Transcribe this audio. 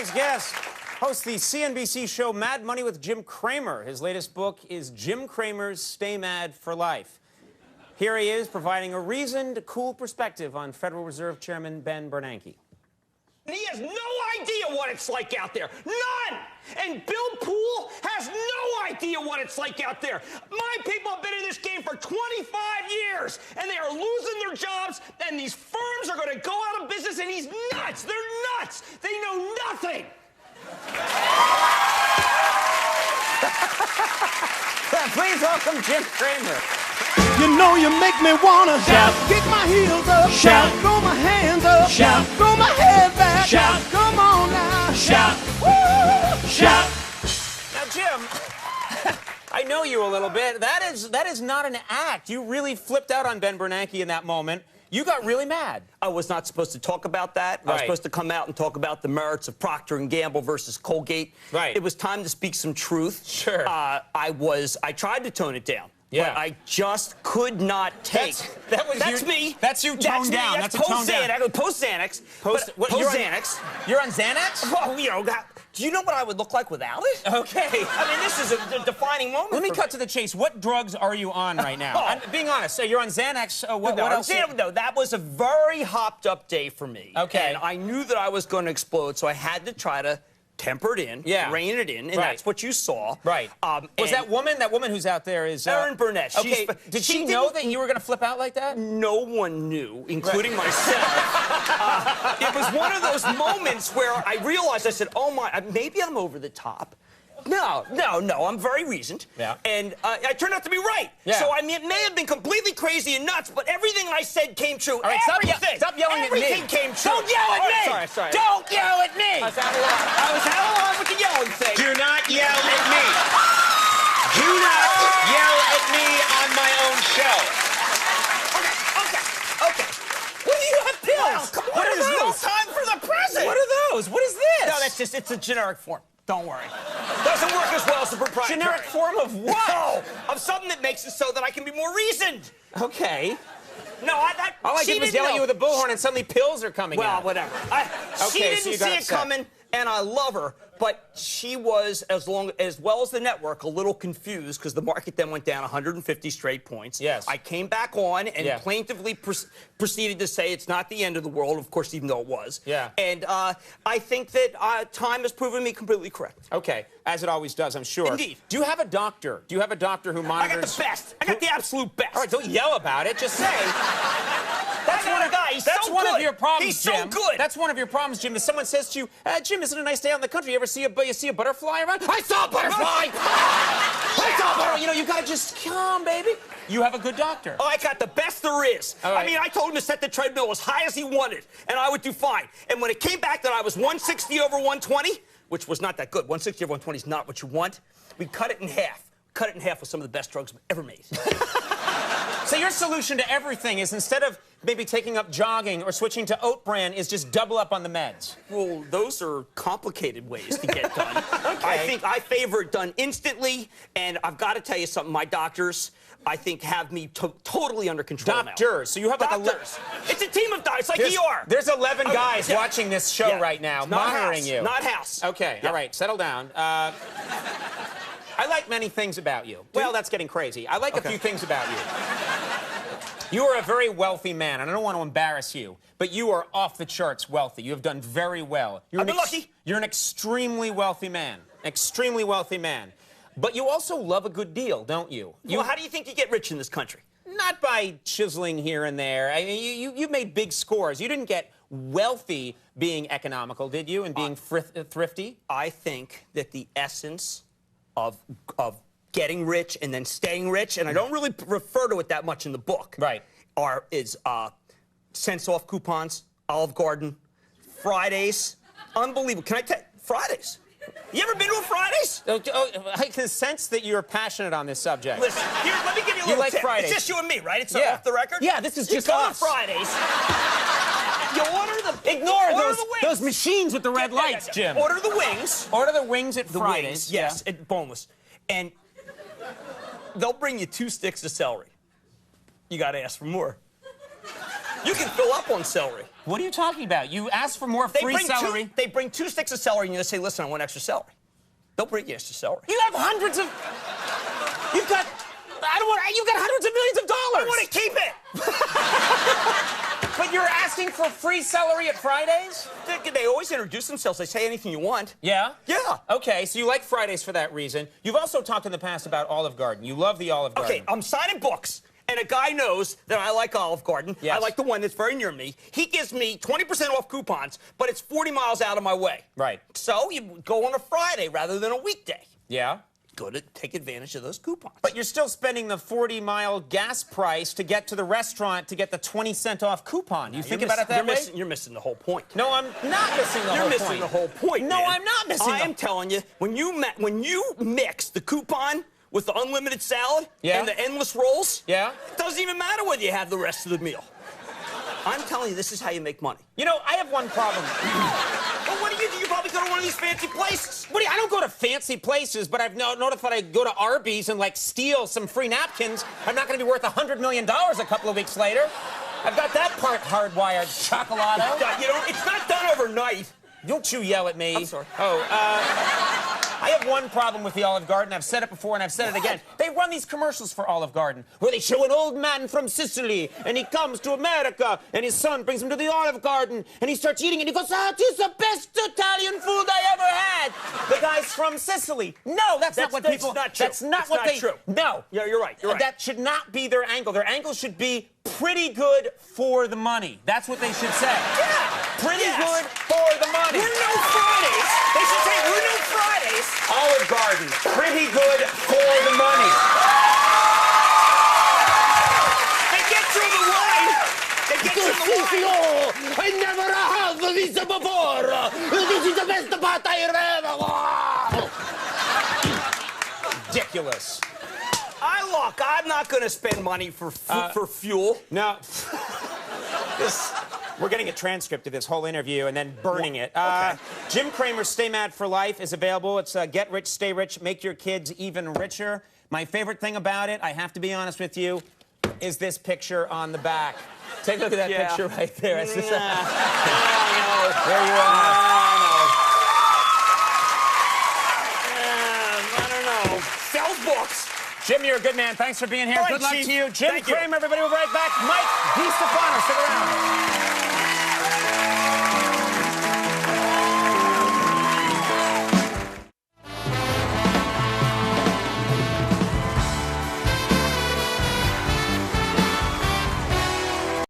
next guest hosts the CNBC show Mad Money with Jim Cramer. His latest book is Jim Cramer's Stay Mad for Life. Here he is providing a reasoned, cool perspective on Federal Reserve Chairman Ben Bernanke. He has no idea what it's like out there. None! And Bill Poole has no idea what it's like out there. My people have been in this game for 25 years, and they are losing their jobs, and these firms are going to go out of business, and he's nuts. They're nuts. They know nothing. Please welcome Jim Cramer. You know you make me wanna shout, kick my heels up, shout, throw my hands up, shout, throw my head back, shout, come on now, shout, woo, shout. Now, Jim, I know you a little bit. That is not an act. You really flipped out on Ben Bernanke in that moment. You got really mad. I was not supposed to talk about that. Right. I was supposed to come out and talk about the merits of Procter & Gamble versus Colgate. Right. It was time to speak some truth. Sure. I tried to tone it down. Yeah. But I just could not take. That's me. That's you toned down. That's a tone down. Post-Xanax. Post-Xanax? You're on Xanax? Well, you know, do you know what I would look like without it? Okay. I mean, this is a defining moment. Let me cut to the chase. What drugs are you on right now? I'm being honest. So you're on Xanax. What else? No, that was a very hopped-up day for me. Okay. And I knew that I was going to explode, so I had to try to temper it in, rein it in, and that's what you saw. Right. Was that woman who's out there is... Erin Burnett. Okay, did she know that you were going to flip out like that? No one knew, including myself. It was one of those moments where I realized, I said, oh my, maybe I'm over the top. No, I'm very reasoned. Yeah. And I turned out to be right. Yeah. So, I mean, it may have been completely crazy and nuts, but everything I said came true. All right, stop yelling at me. Everything came true. Don't yell at me! Sorry. Don't yell at me! I was out of line with the yelling thing. Do not yell at me. Do not yell at me on my own show. Okay. What do you have pills? Come on, There's no time for the present. What are those? What is this? No, that's just, it's a generic form. Don't worry. Doesn't work as well as the proprietary. Generic form of what? No, of something that makes it so that I can be more reasoned. Okay. No, all I did was yell at you with a bullhorn, and suddenly pills are coming out. Well, whatever. She didn't see it coming, and I love her. But she was, as well as the network, a little confused because the market then went down 150 straight points. Yes. I came back on and plaintively proceeded to say it's not the end of the world, of course, even though it was. Yeah. And I think that time has proven me completely correct. Okay, as it always does, I'm sure. Indeed. Do you have a doctor? Do you have a doctor who monitors? I got the best. I got the absolute best. All right, don't yell about it. Just say. That's one of guys. That's so one good. of your problems, He's Jim. so good. That's one of your problems, Jim. If someone says to you, Jim, isn't it a nice day out in the country? You ever see a butterfly around? I saw a butterfly! I saw a butterfly! You know, you gotta just calm, baby. You have a good doctor. Oh, I got the best there is. All right. I mean, I told him to set the treadmill as high as he wanted, and I would do fine. And when it came back that I was 160 over 120, which was not that good, 160 over 120 is not what you want, we cut it in half. Cut it in half with some of the best drugs we've ever made. So your solution to everything is instead of maybe taking up jogging or switching to oat bran is just double up on the meds. Well, those are complicated ways to get done. Okay. I think I favor it done instantly, and I've got to tell you something. My doctors, I think, have me totally under control now. Doctors. So you have like doctors. It's a team of doctors. It's like ER. There's 11 guys watching this show right now, monitoring you. Not house. Okay. All right. Settle down. I like many things about you. Well, that's getting crazy. I like a few things about you. You are a very wealthy man, and I don't want to embarrass you, but you are off the charts wealthy. You have done very well. I've been lucky. You're an extremely wealthy man. Extremely wealthy man. But you also love a good deal, don't you? Well, how do you think you get rich in this country? Not by chiseling here and there. I mean, you made big scores. You didn't get wealthy being economical, did you, and being thrifty? I think that the essence of getting rich and then staying rich, and I don't really refer to it that much in the book. Right. Is cents off coupons, Olive Garden, Fridays. Unbelievable. Can I tell you? Fridays. You ever been to a Fridays? I can sense that you're passionate on this subject. Listen, here, let me give you a little like tip. Fridays. It's just you and me, right? It's off the record? Yeah, this is just you us. You go to Fridays. You Ignore those machines with the red lights, Jim. Order the wings. Order the wings at Fridays. Wings, yes, boneless. And they'll bring you 2 sticks of celery. You got to ask for more. You can fill up on celery. What are you talking about? You asked for more free celery. They bring 2 sticks of celery, and you say, listen, I want extra celery. They'll bring you extra celery. You have hundreds of... You've got... You've got hundreds of millions of dollars. I want to keep it. But you're asking for free celery at Fridays? They always introduce themselves. They say anything you want. Yeah? Yeah. Okay, so you like Fridays for that reason. You've also talked in the past about Olive Garden. You love the Olive Garden. Okay, I'm signing books, and a guy knows that I like Olive Garden. Yes. I like the one that's very near me. He gives me 20% off coupons, but it's 40 miles out of my way. Right. So you go on a Friday rather than a weekday. Yeah? Go to take advantage of those coupons. But you're still spending the 40-mile gas price to get to the restaurant to get the 20-cent off coupon. You think about it that way? You're missing the whole point. No, I'm not missing the whole point. You're missing the whole point, No, man. I'm not missing I am telling you, when you mix the coupon with the unlimited salad and the endless rolls, it doesn't even matter whether you have the rest of the meal. I'm telling you, this is how you make money. You know, I have one problem. Well, what do? You probably go to one of these fancy places. I don't go to fancy places, but I've noticed that I go to Arby's and, like, steal some free napkins. I'm not going to be worth $100 million a couple of weeks later. I've got that part hardwired, Chocolado. You know, it's not done overnight. Don't you yell at me. I'm sorry. Oh, I have one problem with the Olive Garden. I've said it before and I've said it again. They run these commercials for Olive Garden where they show an old man from Sicily and he comes to America and his son brings him to the Olive Garden and he starts eating and he goes, "Oh, it's the best Italian food I ever had." The guy's from Sicily. No, that's not what people... That's not true. That's not what they... True. No. Yeah, you're right. You're right. That should not be their angle. Their angle should be pretty good for the money. That's what they should say. Yeah. Pretty good for the money. We're no Fridays. They should say, we're no Fridays. Olive Garden, pretty good for the money. They get through the line. They get through the line. I never have this before. This is the best part I ever. Ridiculous. Look, I'm not going to spend money for fuel. No. We're getting a transcript of this whole interview and then burning it. Okay. Jim Cramer's Stay Mad for Life is available. It's Get Rich, Stay Rich, Make Your Kids Even Richer. My favorite thing about it, I have to be honest with you, is this picture on the back. Take a look at that picture right there. It's just, there you are. I don't know. Sell books. Jim, you're a good man. Thanks for being here. All right, good luck Chief. to you. Jim Thank Cramer, you. everybody will be right back. Mike DiStefano, stick around.